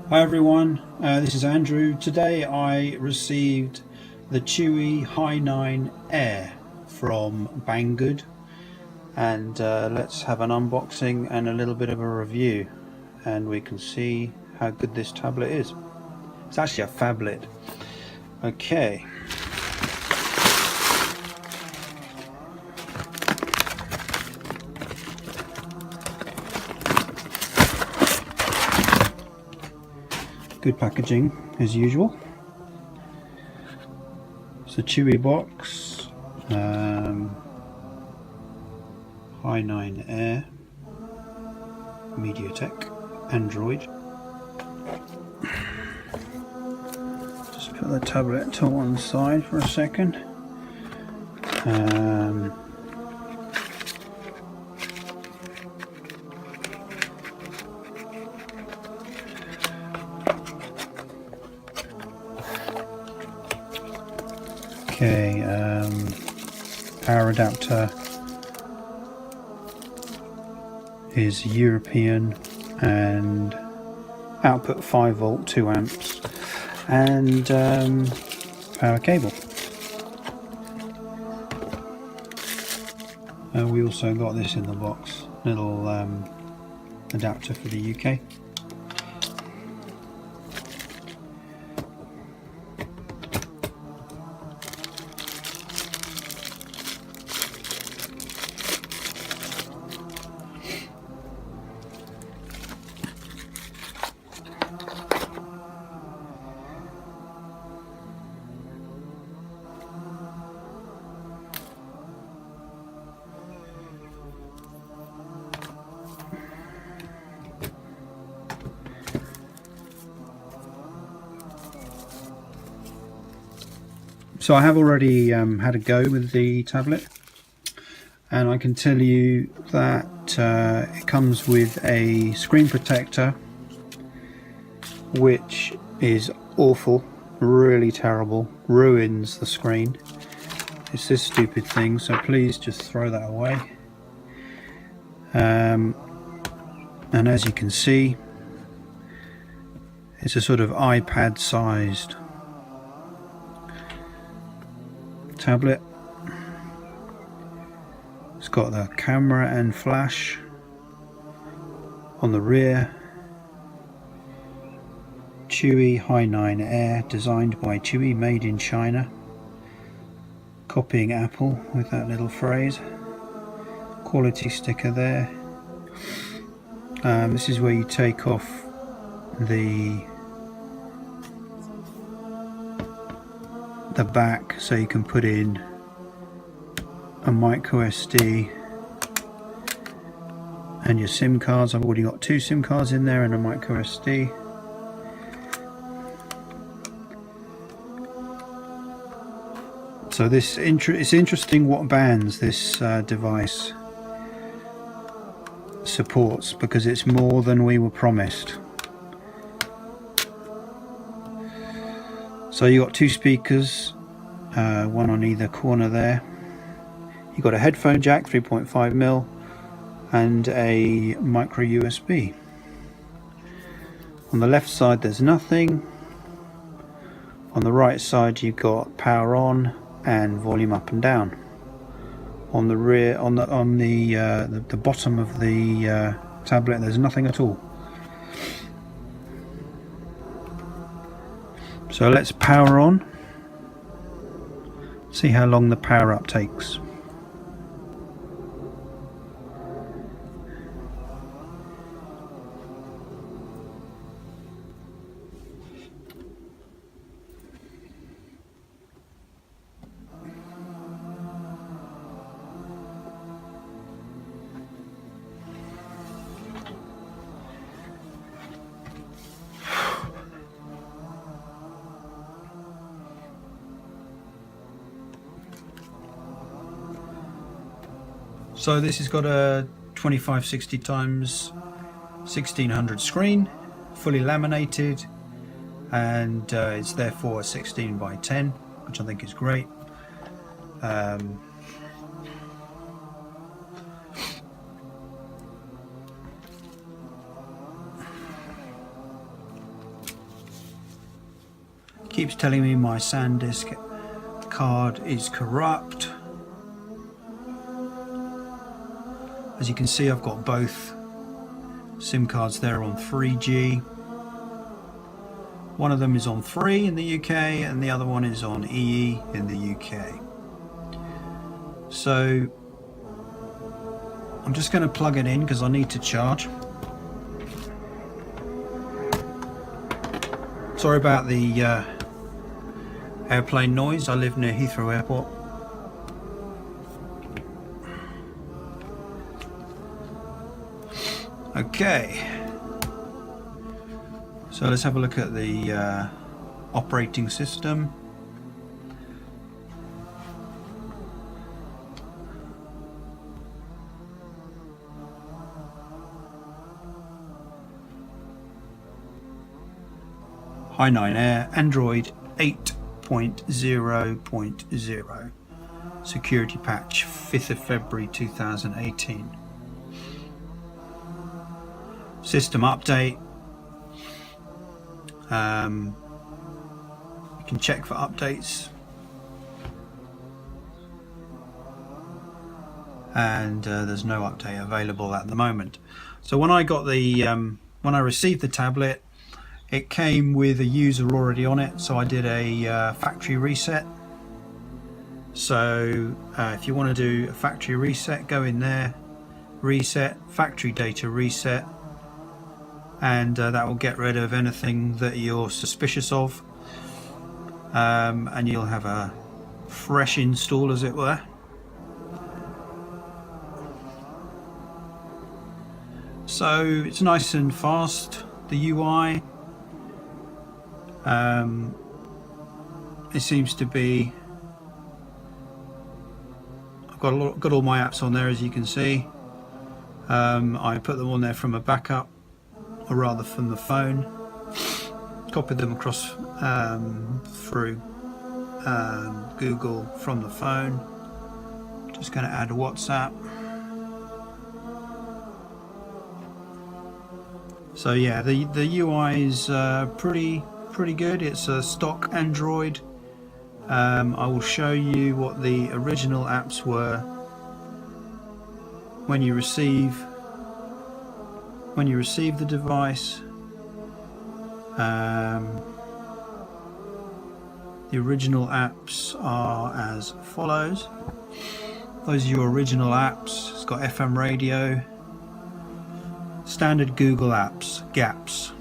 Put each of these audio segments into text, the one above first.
Hi everyone, this is Andrew. Today I received the Chuwi Hi9 Air from Banggood, and let's have an unboxing and a little bit of a review, and we can see how good this tablet is. It's actually a phablet. Okay. Good packaging as usual. It's a Chuwi box, Hi9 Air, MediaTek, Android. Just put the tablet to one side for a second. Okay, power adapter is European and output 5 volt 2 amps, and power cable. We also got this in the box, little adapter for the UK. So I have already had a go with the tablet, and I can tell you that it comes with a screen protector, which is awful, really terrible, ruins the screen. It's this stupid thing, so please just throw that away. And as you can see, it's a sort of iPad sized tablet. It's got the camera and flash on the rear. Chuwi Hi9 Air, designed by Chuwi, made in China. Copying Apple with that little phrase. Quality sticker there. This is where you take off the back, so you can put in a micro SD and your SIM cards. I've already got 2 SIM cards in there and a micro SD. So it's interesting what bands this device supports, because it's more than we were promised. So you got 2 speakers, one on either corner there. You got a headphone jack, 3.5mm, and a micro USB. On the left side there's nothing. On the right side you've got power on and volume up and down. On the rear, on the bottom of the tablet, there's nothing at all. So let's power on, see how long the power up takes. So this has got a 2560 x 1600 screen, fully laminated, and it's therefore a 16:10, which I think is great. Keeps telling me my SanDisk card is corrupt. As you can see, I've got both SIM cards there on 3G. One of them is on 3 in the UK and the other one is on EE in the UK. So I'm just going to plug it in because I need to charge. Sorry about the airplane noise. I live near Heathrow Airport. Okay, so let's have a look at the operating system. Hi9 Air, Android 8.0.0, security patch 5th of February 2018. System update. You can check for updates, and there's no update available at the moment. So when I got the when I received the tablet, it came with a user already on it, so I did a factory reset. So if you want to do a factory reset, go in there, reset, factory data reset, and that will get rid of anything that you're suspicious of, and you'll have a fresh install, as it were. So it's nice and fast, the UI. It seems to be, I've got all my apps on there, as you can see. I put them on there from a backup, or rather from the phone, copied them across through Google from the phone. Just going to add WhatsApp. So yeah, the UI is pretty good. It's a stock Android. I will show you what the original apps were when you receive the device. The original apps are as follows. Those are your original apps. It's got FM radio, standard Google apps, gaps.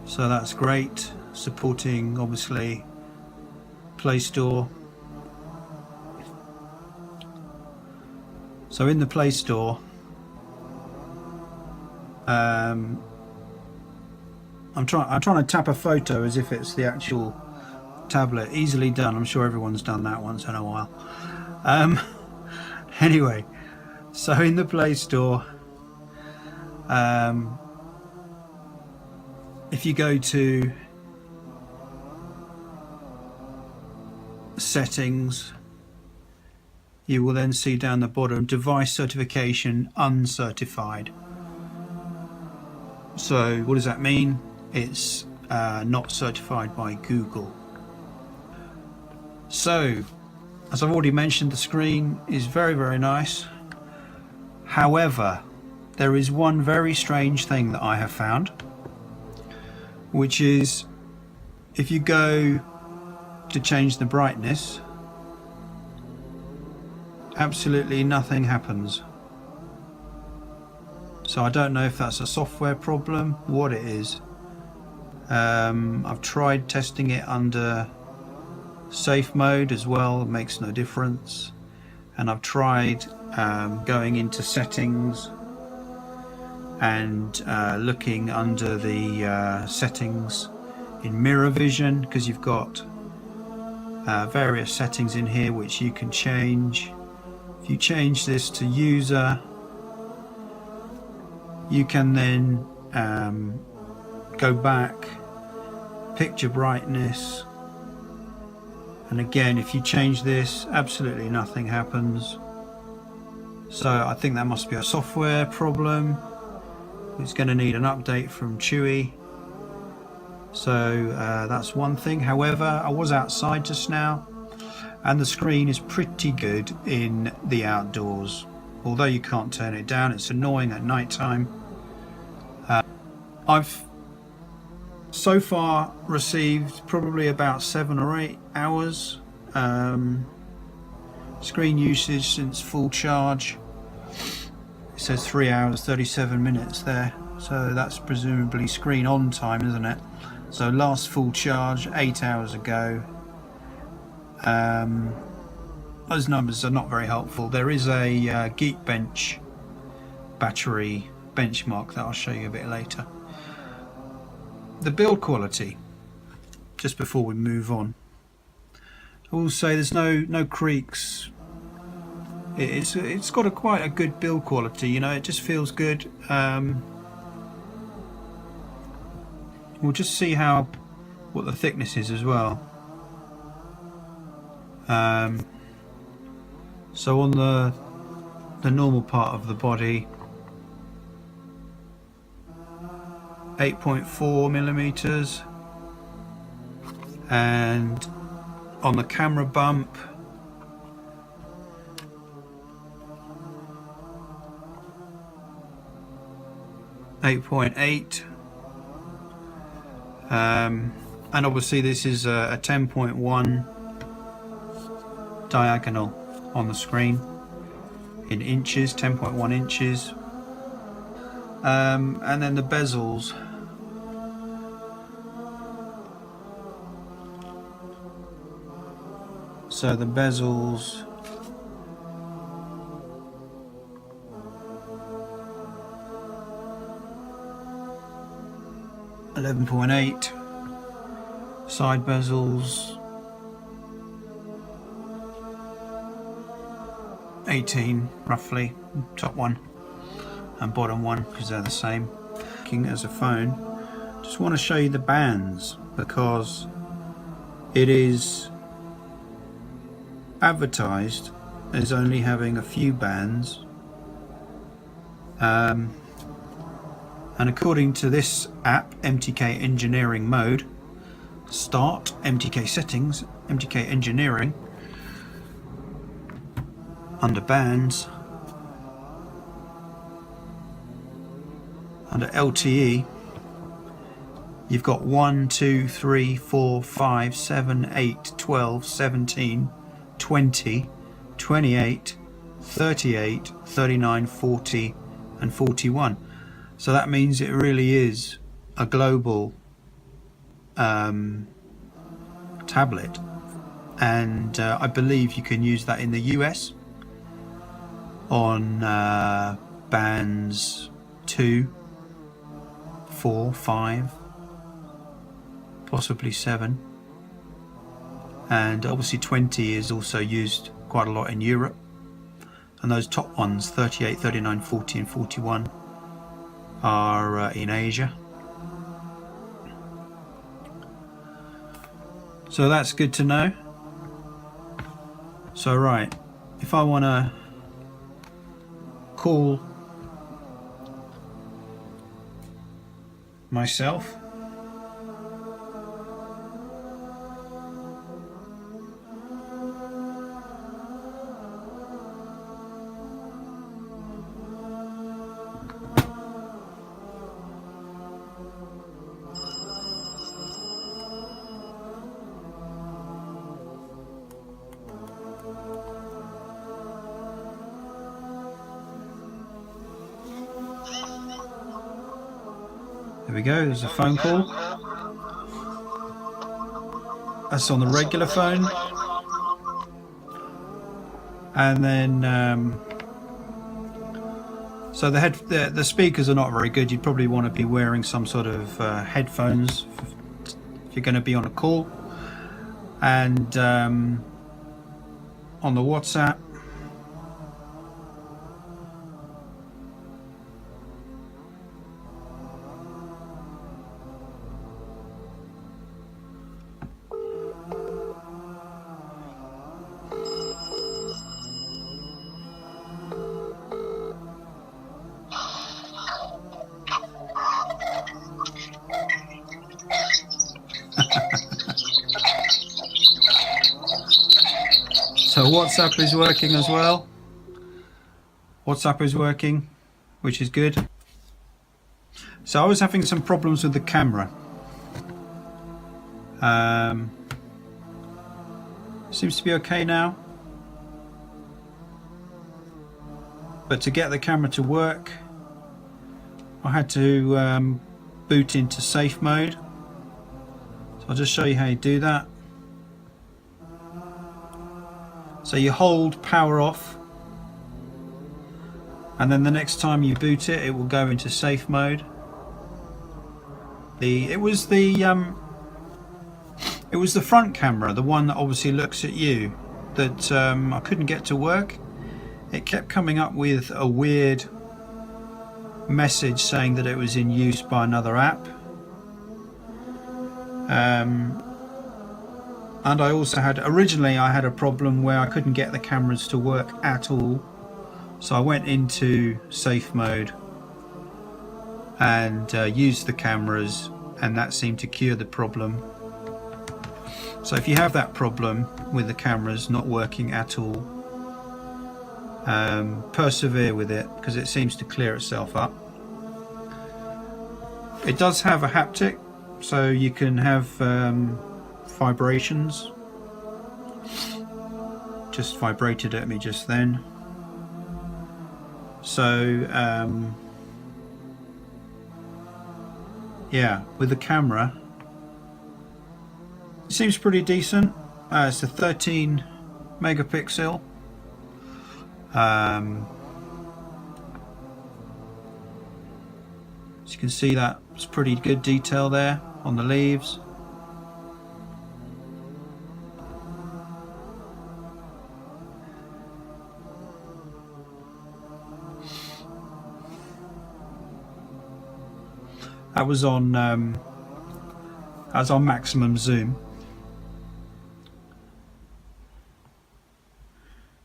So that's great, supporting obviously Play Store. So in the Play Store, I'm trying to tap a photo as if it's the actual tablet. Easily done. I'm sure everyone's done that once in a while. Anyway, so in the Play Store, if you go to settings, you will then see down the bottom device certification uncertified. So what does that mean? It's not certified by Google. So as I've already mentioned, the screen is very nice. However, there is one very strange thing that I have found, which is if you go to change the brightness, absolutely nothing happens. So I don't know if that's a software problem, what it is. I've tried testing it under safe mode as well, it makes no difference. And I've tried going into settings and looking under the settings in mirror vision, because you've got various settings in here which you can change. If you change this to user, you can then go back, picture brightness, and again if you change this, absolutely nothing happens. So I think that must be a software problem. It's going to need an update from Chuwi. So that's one thing. However, I was outside just now and the screen is pretty good in the outdoors. Although you can't turn it down, it's annoying at night time. I've so far received probably about 7 or 8 hours screen usage since full charge. It says 3 hours 37 minutes there, so that's presumably screen on time, isn't it? So last full charge 8 hours ago. Those numbers are not very helpful. There is a Geekbench battery benchmark that I'll show you a bit later. The build quality, just before we move on, I will say there's no creaks. It's got quite a good build quality, you know, it just feels good. We'll just see what the thickness is as well. So on the normal part of the body, 8.4 millimeters, and on the camera bump, 8.8, and obviously this is a 10.1 diagonal on the screen in inches, 10.1 inches. And then the bezels, so the bezels, $11.8, side bezels 18 roughly, top one and bottom one because they're the same. Looking as a phone, just want to show you the bands because it is advertised as only having a few bands, and according to this app, MTK Engineering Mode, Start, MTK Settings, MTK Engineering, under Bands, under LTE, you've got 1, 2, 3, 4, 5, 7, 8, 12, 17, 20, 28, 38, 39, 40 and 41. So that means it really is a global tablet, and I believe you can use that in the US on bands 2, 4, 5, possibly 7, and obviously 20 is also used quite a lot in Europe, and those top ones 38, 39, 40 and 41 are in Asia. So that's good to know. So right, if I want to call myself, there we go, there's a phone call. That's on the regular phone. And then so the speakers are not very good. You'd probably want to be wearing some sort of headphones if you're going to be on a call. And on the WhatsApp, So WhatsApp is working as well. WhatsApp is working, which is good. So I was having some problems with the camera. Seems to be okay now. But to get the camera to work, I had to boot into safe mode. So I'll just show you how you do that. So you hold power off, and then the next time you boot it, it will go into safe mode. It was the front camera, the one that obviously looks at you, that I couldn't get to work. It kept coming up with a weird message saying that it was in use by another app. And I also had, originally I had a problem where I couldn't get the cameras to work at all. So I went into safe mode and used the cameras, and that seemed to cure the problem. So if you have that problem with the cameras not working at all, persevere with it, because it seems to clear itself up. It does have a haptic, so you can have vibrations. Just vibrated at me just then. So yeah, with the camera it seems pretty decent. It's a 13 megapixel. As you can see, that's pretty good detail there on the leaves. I was on maximum zoom.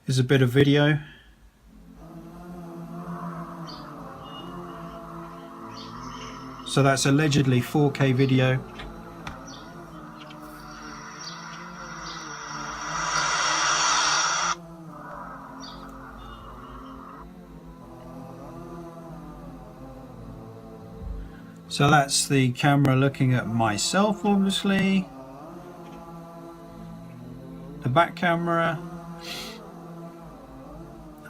Here's a bit of video. So that's allegedly 4K video. So that's the camera looking at myself, obviously. The back camera.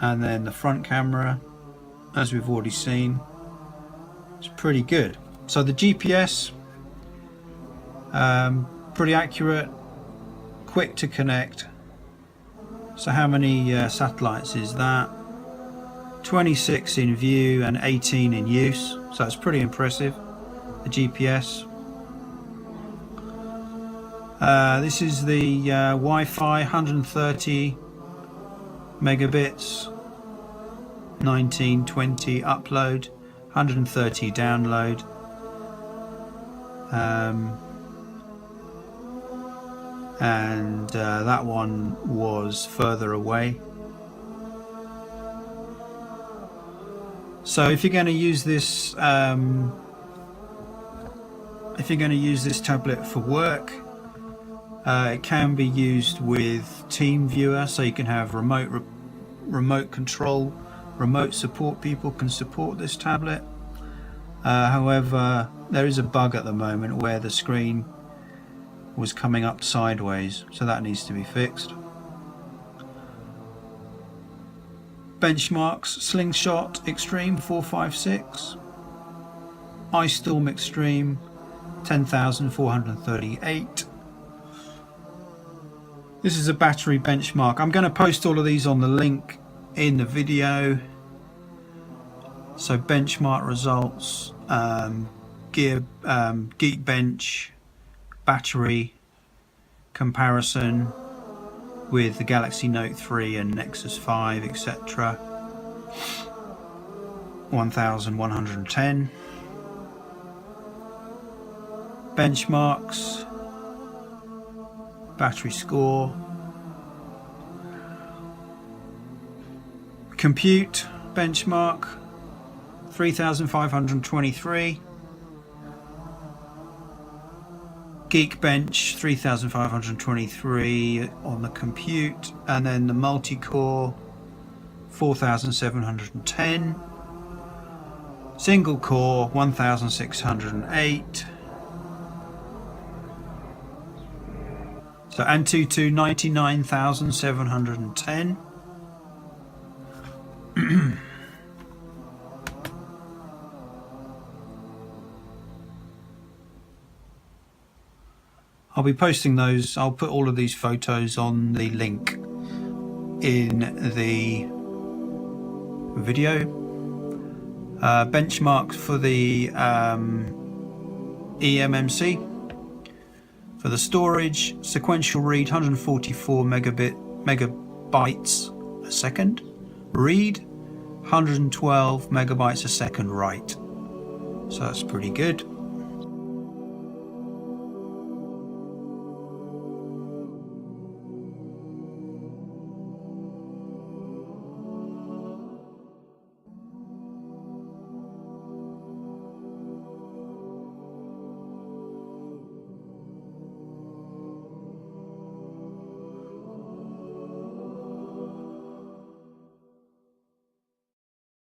And then the front camera, as we've already seen. It's pretty good. So the GPS, pretty accurate, quick to connect. So how many satellites is that? 26 in view and 18 in use. So that's pretty impressive, the GPS. This is the Wi-Fi, 130 megabits, 1920 upload, 130 download. And that one was further away. So if you're going to use this, tablet for work, it can be used with Team Viewer, so you can have remote control, remote support. People can support this tablet. However, there is a bug at the moment where the screen was coming up sideways, so that needs to be fixed. Benchmarks: Slingshot Extreme 456, Ice Storm Extreme 10,438. This is a battery benchmark. I'm going to post all of these on the link in the video. So benchmark results, Geekbench battery comparison with the Galaxy Note 3 and Nexus 5, etc. 1110. Benchmarks, battery score, compute benchmark 3523, Geekbench 3523 on the compute, and then the multi-core 4710, single core 1608, so Antutu 99,710. I'll be posting those. I'll put all of these photos on the link in the video. Benchmark for the eMMC. For the storage, sequential read 144 megabytes a second. Read 112 megabytes a second write. So that's pretty good.